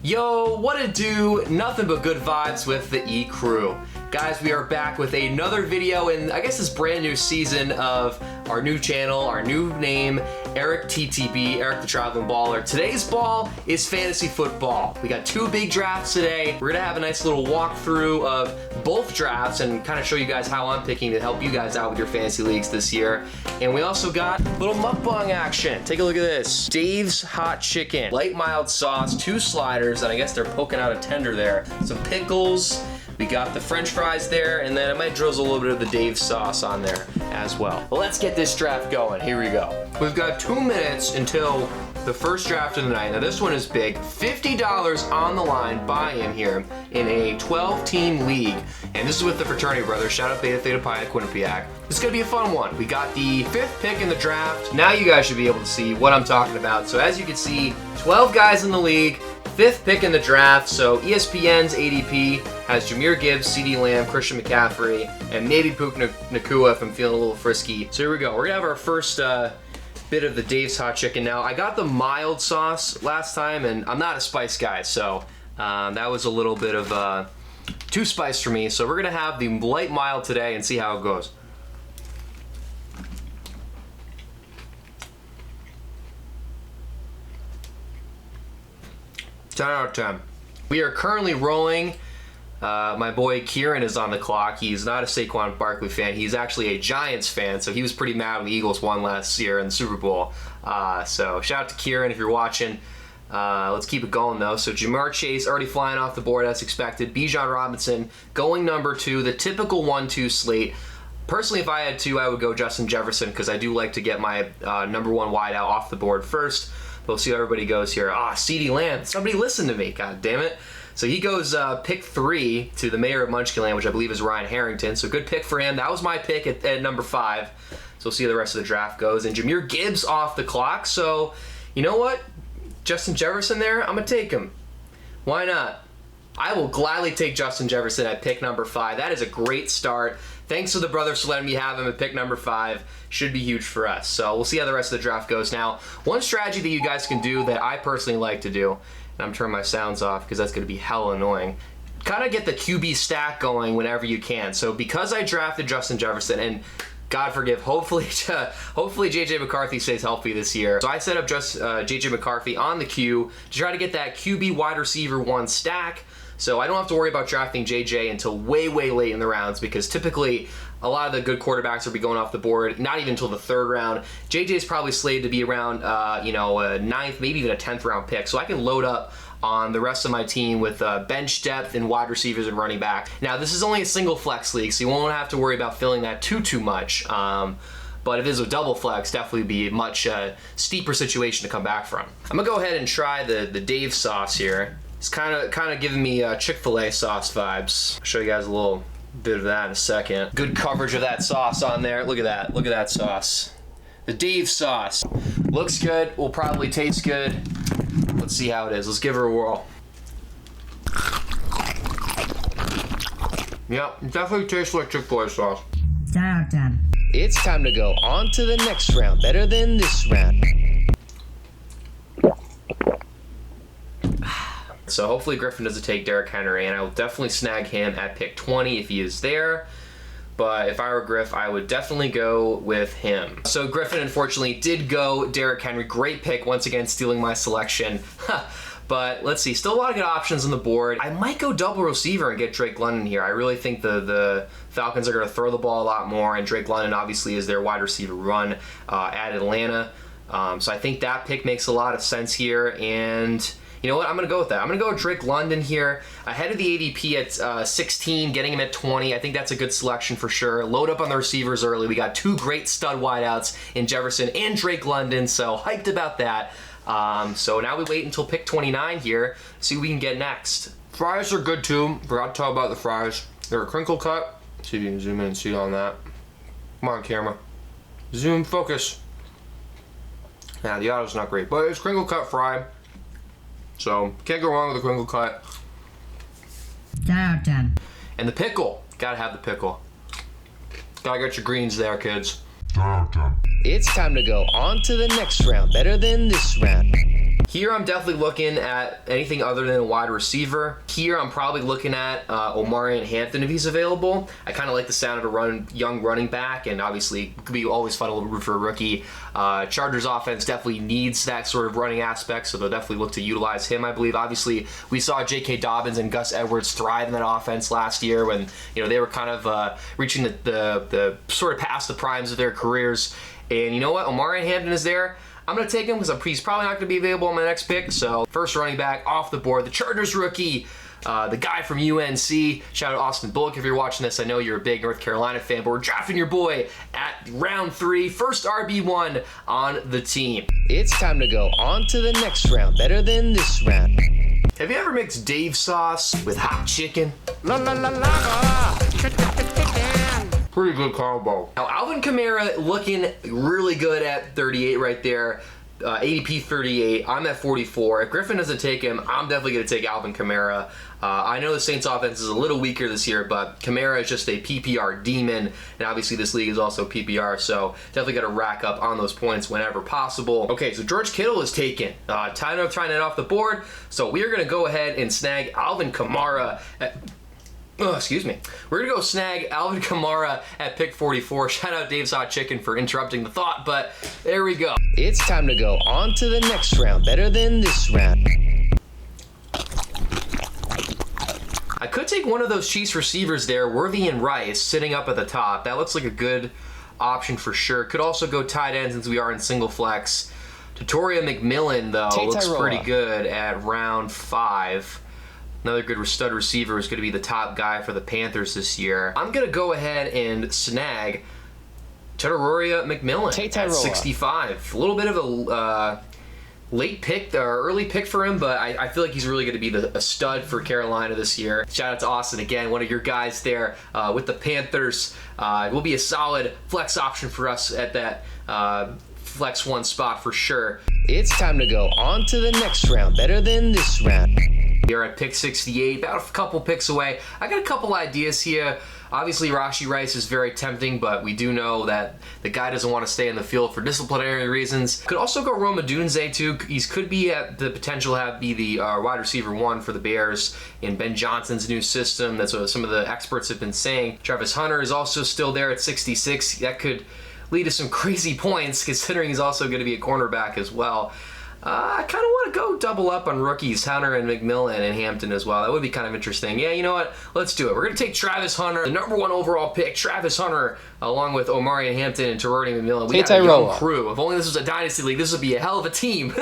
Yo, what it do? Nothing but good vibes with the E crew. Guys, we are back with another video in, I guess, this brand new season of our new channel, our new name, Eric TTB, Eric the Traveling Baller. Today's ball is fantasy football. We got two big drafts today. We're gonna have a nice little walkthrough of both drafts and kind of show you guys how I'm picking to help you guys out with your fantasy leagues this year. And we also got a little mukbang action. Take a look at this. Dave's Hot Chicken, light mild sauce, 2 sliders, and I guess they're poking out a tender there. Some pickles. We got the French fries there, and then I might drizzle a little bit of the Dave sauce on there as well. But let's get this draft going. Here we go. We've got 2 minutes until the first draft of the night. Now this one is big. $50 on the line buy in here in a 12-team league. And this is with the fraternity brothers. Shout out Beta Theta Pi at Quinnipiac. This is gonna be a fun one. We got the 5th pick in the draft. Now you guys should be able to see what I'm talking about. So as you can see, 12 guys in the league. 5th pick in the draft, so ESPN's ADP has Jahmyr Gibbs, CeeDee Lamb, Christian McCaffrey, and maybe Puka Nacua if I'm feeling a little frisky. So here we go. We're gonna have our first bit of the Dave's Hot Chicken. Now, I got the mild sauce last time, and I'm not a spice guy, so that was a little bit of too spice for me. So we're gonna have the light mild today and see how it goes. 10 out of 10. We are currently rolling. My boy Kieran is on the clock. He's not a Saquon Barkley fan. He's actually a Giants fan, so he was pretty mad when the Eagles won last year in the Super Bowl. So shout out to Kieran if you're watching. Let's keep it going though. So Jamar Chase already flying off the board as expected. Bijan Robinson going number 2, the typical 1-2 slate. Personally, if I had to, I would go Justin Jefferson because I do like to get my number 1 wideout off the board first. We'll see how everybody goes here. CeeDee Lamb. Somebody listen to me. God damn it. So he goes pick 3 to the mayor of Munchkinland, which I believe is Ryan Harrington. So good pick for him. That was my pick at number 5. So we'll see how the rest of the draft goes. And Jahmyr Gibbs off the clock. So you know what? Justin Jefferson there, I'm going to take him. Why not? I will gladly take Justin Jefferson at pick number 5. That is a great start. Thanks to the brothers for letting me have him at pick number 5. Should be huge for us. So we'll see how the rest of the draft goes. Now, one strategy that you guys can do that I personally like to do, and I'm turning my sounds off because that's going to be hell annoying, kind of get the QB stack going whenever you can. So because I drafted Justin Jefferson, and God forgive, hopefully J.J. McCarthy stays healthy this year. So I set up just J.J. McCarthy on the queue to try to get that QB wide receiver 1 stack. So I don't have to worry about drafting JJ until way, way late in the rounds because typically a lot of the good quarterbacks will be going off the board, not even until the 3rd round. JJ is probably slated to be around, a 9th, maybe even a 10th round pick. So I can load up on the rest of my team with bench depth and wide receivers and running back. Now, this is only a single flex league, so you won't have to worry about filling that too much. But if it is a double flex, definitely be a much steeper situation to come back from. I'm gonna go ahead and try the Dave sauce here. It's kind of giving me Chick-fil-A sauce vibes. I'll show you guys a little bit of that in a second. Good coverage of that sauce on there. Look at that. Look at that sauce. The Dave sauce. Looks good. Will probably taste good. Let's see how it is. Let's give her a whirl. Yep, it definitely tastes like Chick-fil-A sauce. 10 out of 10. It's time to go on to the next round. Better than this round. So hopefully Griffin doesn't take Derrick Henry, and I will definitely snag him at pick 20 if he is there. But if I were Griff, I would definitely go with him. So Griffin, unfortunately, did go Derrick Henry. Great pick, once again, stealing my selection. But let's see, still a lot of good options on the board. I might go double receiver and get Drake London here. I really think the Falcons are going to throw the ball a lot more, and Drake London obviously is their wide receiver run at Atlanta. So I think that pick makes a lot of sense here, and you know what? I'm going to go with that. I'm going to go with Drake London here, ahead of the ADP at 16, getting him at 20. I think that's a good selection for sure. Load up on the receivers early. We got 2 great stud wideouts in Jefferson and Drake London, so hyped about that. So now we wait until pick 29 here, see what we can get next. Fries are good too. Forgot to talk about the fries. They're a crinkle cut. See if you can zoom in and see on that. Come on, camera. Zoom, focus. Nah, the auto's not great, but it's crinkle cut fry. So, can't go wrong with a crinkle cut. 10 out of 10. And the pickle. Gotta have the pickle. Gotta get your greens there, kids. It's It's time to go on to the next round. Better than this round. Here I'm definitely looking at anything other than a wide receiver. Here I'm probably looking at Omarion Hampton if he's available. I kind of like the sound of a young running back, and obviously it could be always fun to root for a rookie. Chargers offense definitely needs that sort of running aspect, so they'll definitely look to utilize him, I believe. Obviously, we saw J.K. Dobbins and Gus Edwards thrive in that offense last year when they were kind of reaching the sort of past the primes of their careers. And you know what? Omarion Hampton is there. I'm going to take him because he's probably not going to be available on my next pick. So first running back off the board, the Chargers rookie, the guy from UNC. Shout out Austin Bullock if you're watching this. I know you're a big North Carolina fan, but we're drafting your boy at round 3, first RB1 on the team. It's time to go on to the next round, better than this round. Have you ever mixed Dave sauce with hot chicken? La la la la. Pretty good combo. Now, Alvin Kamara looking really good at 38 right there. ADP 38. I'm at 44. If Griffin doesn't take him, I'm definitely going to take Alvin Kamara. I know the Saints offense is a little weaker this year, but Kamara is just a PPR demon, and obviously this league is also PPR, so definitely got to rack up on those points whenever possible. Okay, so George Kittle is taken. Time to try it off the board, so we are going to go ahead and snag Alvin Kamara at... Oh, excuse me. We're going to go snag Alvin Kamara at pick 44. Shout out Dave's Hot Chicken for interrupting the thought, but there we go. It's time to go on to the next round, better than this round. I could take one of those Chiefs receivers there, Worthy and Rice, sitting up at the top. That looks like a good option for sure. Could also go tight end since we are in single flex. Tutoria McMillan, though, looks pretty good at round 5. Another good stud receiver is going to be the top guy for the Panthers this year. I'm going to go ahead and snag Tutoria McMillan at 65. A little bit of a late pick or early pick for him, but I feel like he's really going to be a stud for Carolina this year. Shout out to Austin again, one of your guys there with the Panthers. Will be a solid flex option for us at that flex 1 spot for sure. It's time to go on to the next round, better than this round. We are at pick 68, about a couple picks away. I got a couple ideas here. Obviously, Rashee Rice is very tempting, but we do know that the guy doesn't want to stay in the field for disciplinary reasons. Could also go Rome Odunze, too. He could be at the potential to be the wide receiver 1 for the Bears in Ben Johnson's new system. That's what some of the experts have been saying. Travis Hunter is also still there at 66. That could lead to some crazy points, considering he's also going to be a cornerback as well. I kind of want to go double up on rookies, Hunter and McMillan and Hampton as well. That would be kind of interesting. Yeah, you know what? Let's do it. We're going to take Travis Hunter, the number 1 overall pick, Travis Hunter, along with Omarion Hampton and Tutoria McMillan. We got a young crew. If only this was a dynasty league, this would be a hell of a team.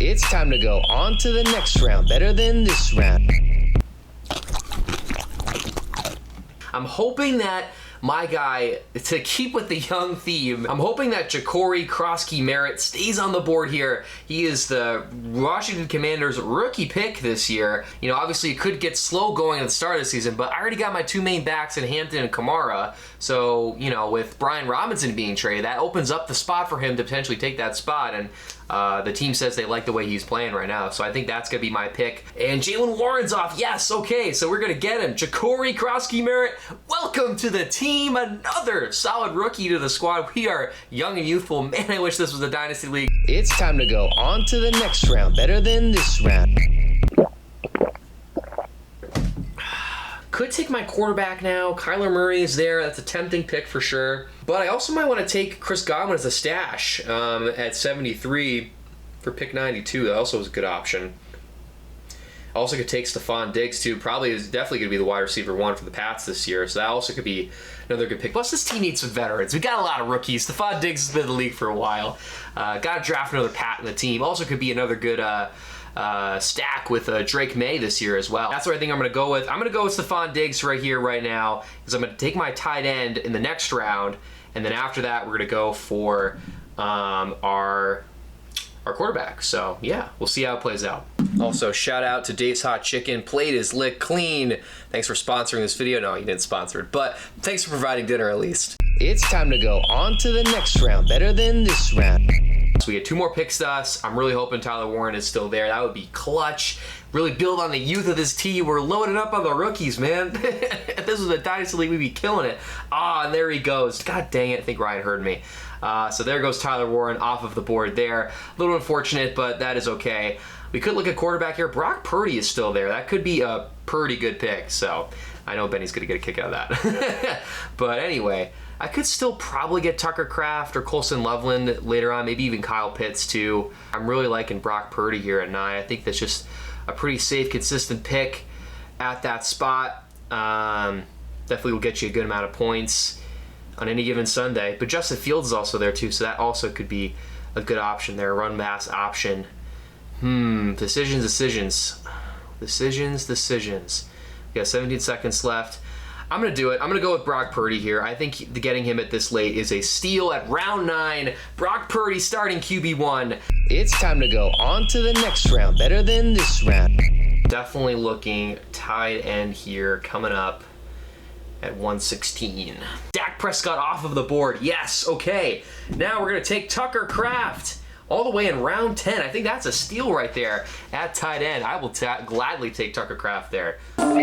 It's time to go on to the next round, better than this round. I'm hoping that my guy, to keep with the young theme, I'm hoping that Ja'Cory Krosky-Merritt stays on the board here. He is the Washington Commanders rookie pick this year. You know, obviously it could get slow going at the start of the season, but I already got my 2 main backs in Hampton and Kamara. So, you know, with Brian Robinson being traded, that opens up the spot for him to potentially take that spot. And the team says they like the way he's playing right now, so I think that's going to be my pick. And Jaylen Warren's off. Yes, okay, so we're going to get him. Ja'Cory Krosky-Merritt, welcome to the team. Another solid rookie to the squad. We are young and youthful. Man, I wish this was a dynasty league. It's time to go on to the next round, better than this round. Could take my quarterback now. Kyler Murray is there. That's a tempting pick for sure. But I also might want to take Chris Godwin as a stash at 73 for pick 92. That also is a good option. I also could take Stephon Diggs too. Probably is definitely going to be the wide receiver 1 for the Pats this year. So that also could be another good pick. Plus, this team needs some veterans. We got a lot of rookies. Stephon Diggs has been in the league for a while. Got to draft another Pat in the team. Also could be another good stack with Drake May this year as well. That's what I think I'm going to go with. I'm going to go with Stephon Diggs right here, right now, because I'm going to take my tight end in the next round, and then after that, we're going to go for our quarterback. So, yeah, we'll see how it plays out. Also, shout out to Dave's Hot Chicken. Plate is licked clean. Thanks for sponsoring this video. No, he didn't sponsor it, but thanks for providing dinner at least. It's time to go on to the next round, better than this round. So we get 2 more picks to us. I'm really hoping Tyler Warren is still there. That would be clutch. Really build on the youth of this team. We're loading up on the rookies, man. If this was a dynasty league, we'd be killing it. And there he goes. God dang it. I think Ryan heard me. So there goes Tyler Warren off of the board there. A little unfortunate, but that is okay. We could look at quarterback here. Brock Purdy is still there. That could be a pretty good pick. So I know Benny's going to get a kick out of that. But anyway, I could still probably get Tucker Kraft or Colson Loveland later on, maybe even Kyle Pitts too. I'm really liking Brock Purdy here at 9. I think that's just a pretty safe, consistent pick at that spot. Definitely will get you a good amount of points on any given Sunday. But Justin Fields is also there too, so that also could be a good option there, run pass option. Decisions. We got 17 seconds left. I'm going to do it. I'm going to go with Brock Purdy here. I think getting him at this late is a steal at round 9. Brock Purdy starting QB1. It's time to go on to the next round. Better than this round. Definitely looking tight end here coming up at 116. Dak Prescott off of the board. Yes, okay. Now we're going to take Tucker Kraft all the way in round 10. I think that's a steal right there at tight end. I will gladly take Tucker Kraft there. I'm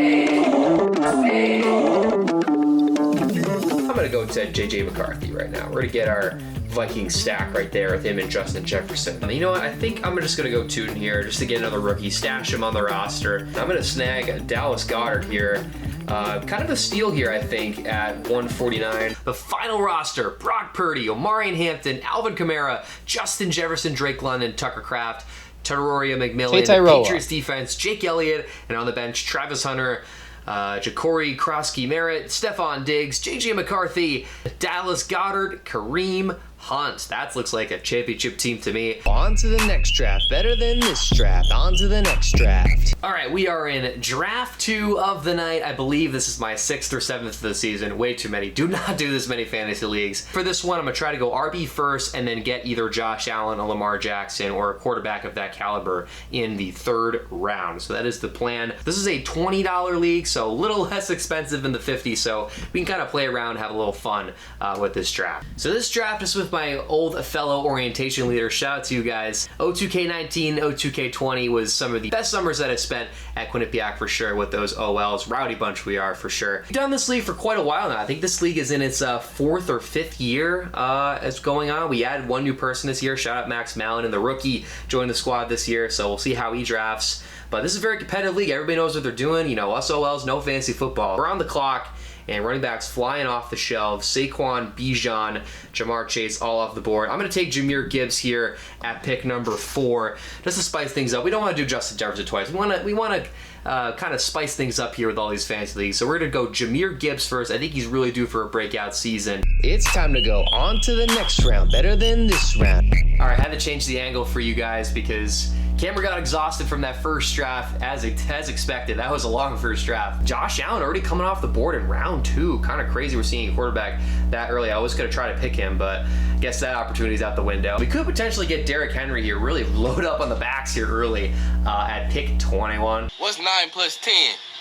going to go to J.J. McCarthy right now. We're going to get our Viking stack right there with him and Justin Jefferson. You know what? I think I'm just going to go Tootin here just to get another rookie, stash him on the roster. I'm going to snag Dallas Goedert here. Kind of a steal here, I think, at 149. The final roster: Brock Purdy, Omarion Hampton, Alvin Kamara, Justin Jefferson, Drake London, Tucker Kraft, Taroria McMillan, Patriots defense, Jake Elliott, and on the bench, Travis Hunter, Ja'Cory Krosky-Merritt, Stephon Diggs, J.J. McCarthy, Dallas Goedert, Kareem Hunt. That looks like a championship team to me. On to the next draft. Better than this draft. On to the next draft. All right, we are in draft 2 of the night. I believe this is my 6th or 7th of the season. Way too many. Do not do this many fantasy leagues. For this one, I'm going to try to go RB first and then get either Josh Allen, a Lamar Jackson, or a quarterback of that caliber in the 3rd round. So that is the plan. This is a $20 league, so a little less expensive than the 50, so we can kind of play around, have a little fun with this draft. So this draft is with my old fellow orientation leader. Shout out to you guys. 02K19, 02K20 was some of the best summers that I spent at Quinnipiac for sure with those OLs. Rowdy bunch we are for sure. We've done this league for quite a while now. I think this league is in its 4th or 5th year as going on. We added one new person this year. Shout out Max Mallon, and the rookie joined the squad this year, so we'll see how he drafts. But this is a very competitive league. Everybody knows what they're doing. You know, us OLs, no fancy football. We're on the clock. And running backs flying off the shelves. Saquon, Bijan, Jamar Chase all off the board. I'm going to take Jahmyr Gibbs here at pick number 4 just to spice things up. We don't want to do Justin Jefferson twice. We want to kind of spice things up here with all these fantasy leagues. So we're going to go Jahmyr Gibbs first. I think he's really due for a breakout season. It's time to go on to the next round. Better than this round. All right, I had to change the angle for you guys because camera got exhausted from that first draft as expected. That was a long first draft. Josh Allen already coming off the board in round 2. Kind of crazy we're seeing a quarterback that early. I was going to try to pick him, but I guess that opportunity's out the window. We could potentially get Derrick Henry here, really load up on the backs here early at pick 21. What's 9 plus 10?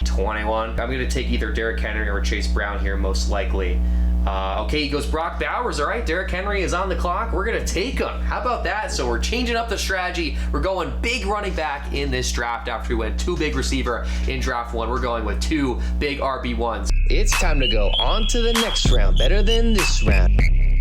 21. I'm going to take either Derrick Henry or Chase Brown here, most likely. Okay, he goes Brock Bowers. All right, Derrick Henry is on the clock. We're going to take him. How about that? So we're changing up the strategy. We're going big running back in this draft after we went 2 big receiver in draft 1. We're going with 2 big RB1s. It's time to go on to the next round. Better than this round.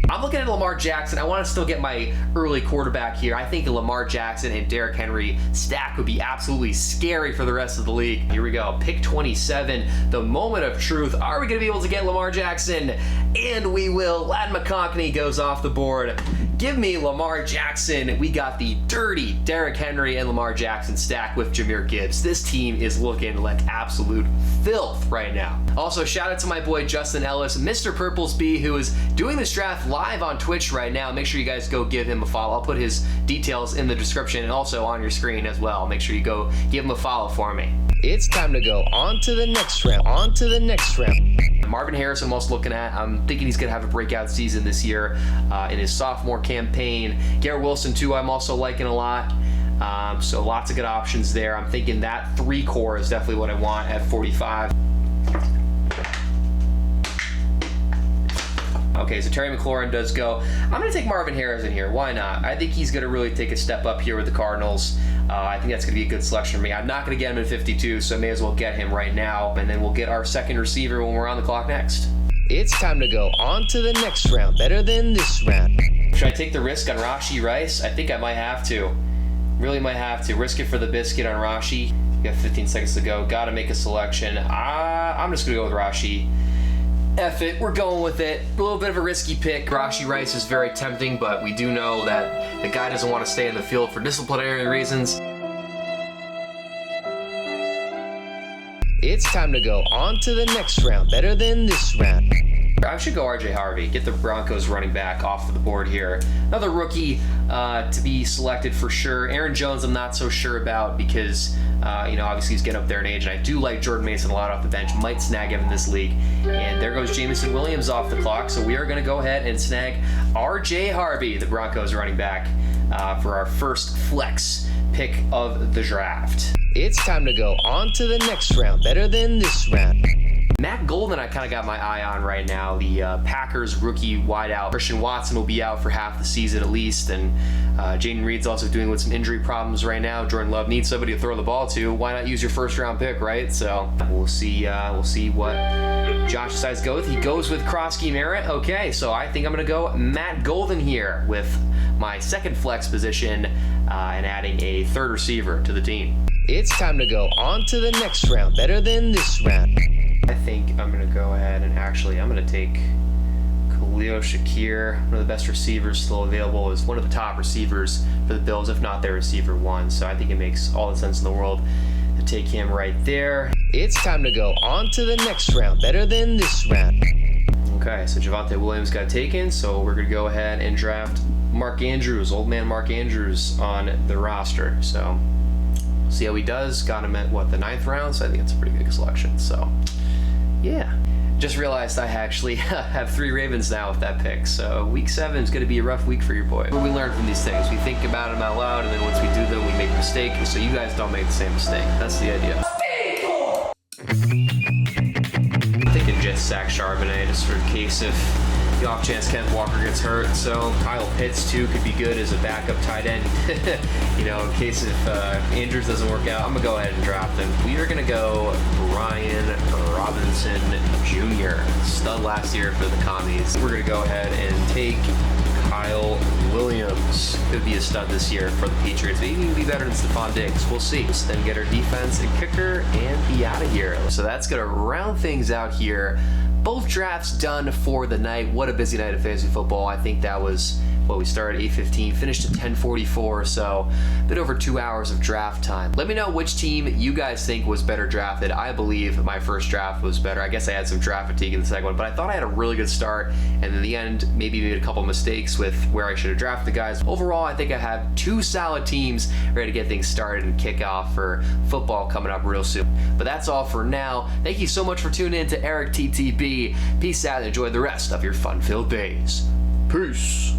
I'm looking at Lamar Jackson. I want to still get my early quarterback here. I think Lamar Jackson and Derrick Henry stack would be absolutely scary for the rest of the league. Here we go. Pick 27. The moment of truth. Are we going to be able to get Lamar Jackson? And we will. Ladd McConkey goes off the board. Give me Lamar Jackson. We got the dirty Derrick Henry and Lamar Jackson stack with Jahmyr Gibbs. This team is looking like absolute filth right now. Also, shout out to my boy Justin Ellis, Mr. Purplesby, who is doing this draft live on Twitch right now. Make sure you guys go give him a follow. I'll put his details in the description and also on your screen as well. Make sure you go give him a follow for me. It's time to go on to the next round. On to the next round. Marvin Harrison, I'm also looking at. I'm thinking he's going to have a breakout season this year in his sophomore campaign. Garrett Wilson, too, I'm also liking a lot. So lots of good options there. I'm thinking that 3 core is definitely what I want at 45. Okay, so Terry McLaurin does go. I'm going to take Marvin Harrison here. Why not? I think he's going to really take a step up here with the Cardinals. I think that's going to be a good selection for me. I'm not going to get him in 52, so I may as well get him right now. And then we'll get our second receiver when we're on the clock next. It's time to go on to the next round. Better than this round. Should I take the risk on Rashee Rice? I think I might have to. Really might have to risk it for the biscuit on Rashi. We got 15 seconds to go. Got to make a selection. I'm just going to go with Rashi. F it, we're going with it. A little bit of a risky pick. Rashi Rice is very tempting, but we do know that the guy doesn't want to stay in the field for disciplinary reasons. It's time to go on to the next round. Better than this round. I should go RJ Harvey. Get the Broncos running back off of the board here. Another rookie to be selected for sure. Aaron Jones, I'm not so sure about because, obviously he's getting up there in age, and I do like Jordan Mason a lot off the bench. Might snag him in this league. And there goes Jameson Williams off the clock. So we are going to go ahead and snag RJ Harvey, the Broncos running back, for our first flex pick of the draft. It's time to go on to the next round. Better than this round. Matt Golden, I kind of got my eye on right now. The Packers rookie wideout. Christian Watson will be out for half the season at least, and Jaden Reed's also dealing with some injury problems right now. Jordan Love needs somebody to throw the ball to. Why not use your first-round pick, right? So we'll see. We'll see what Josh decides to go with. He goes with Krosky Merritt. Okay, so I think I'm going to go Matt Golden here with my second flex position and adding a third receiver to the team. It's time to go on to the next round. Better than this round. I think I'm going to go ahead and I'm going to take Khalil Shakir, one of the best receivers still available, is one of the top receivers for the Bills, if not their receiver one. So I think it makes all the sense in the world to take him right there. It's time to go on to the next round. Better than this round. Okay, so Javonte Williams got taken, so we're going to go ahead and draft Mark Andrews, old man Mark Andrews, on the roster. So we'll see how he does. Got him at, the 9th round? So I think it's a pretty big selection. So yeah. Just realized I actually have 3 Ravens now with that pick. So week 7 is going to be a rough week for your boy. What we learn from these things, we think about them out loud, and then once we do them, we make a mistake. So you guys don't make the same mistake. That's the idea. I'm thinking just sack Charbonnet just for case if the off chance Kent Walker gets hurt. So Kyle Pitts too could be good as a backup tight end. In case if Andrews doesn't work out, I'm gonna go ahead and draft him. We are gonna go Brian Robinson Jr. Stud last year for the Commies. We're gonna go ahead and take Kyle Williams. Could be a stud this year for the Patriots. Maybe even be better than Stephon Diggs. We'll see. Then get our defense and kicker and be out of here. So that's gonna round things out here. Both drafts done for the night. What a busy night of fantasy football. I think that was, we started at 8:15, finished at 10:44, so a bit over 2 hours of draft time. Let me know which team you guys think was better drafted. I believe my first draft was better. I guess I had some draft fatigue in the second one, but I thought I had a really good start, and in the end, maybe made a couple mistakes with where I should have drafted the guys. Overall, I think I have 2 solid teams ready to get things started and kick off for football coming up real soon. But that's all for now. Thank you so much for tuning in to Eric TTB. Peace out and enjoy the rest of your fun-filled days. Peace.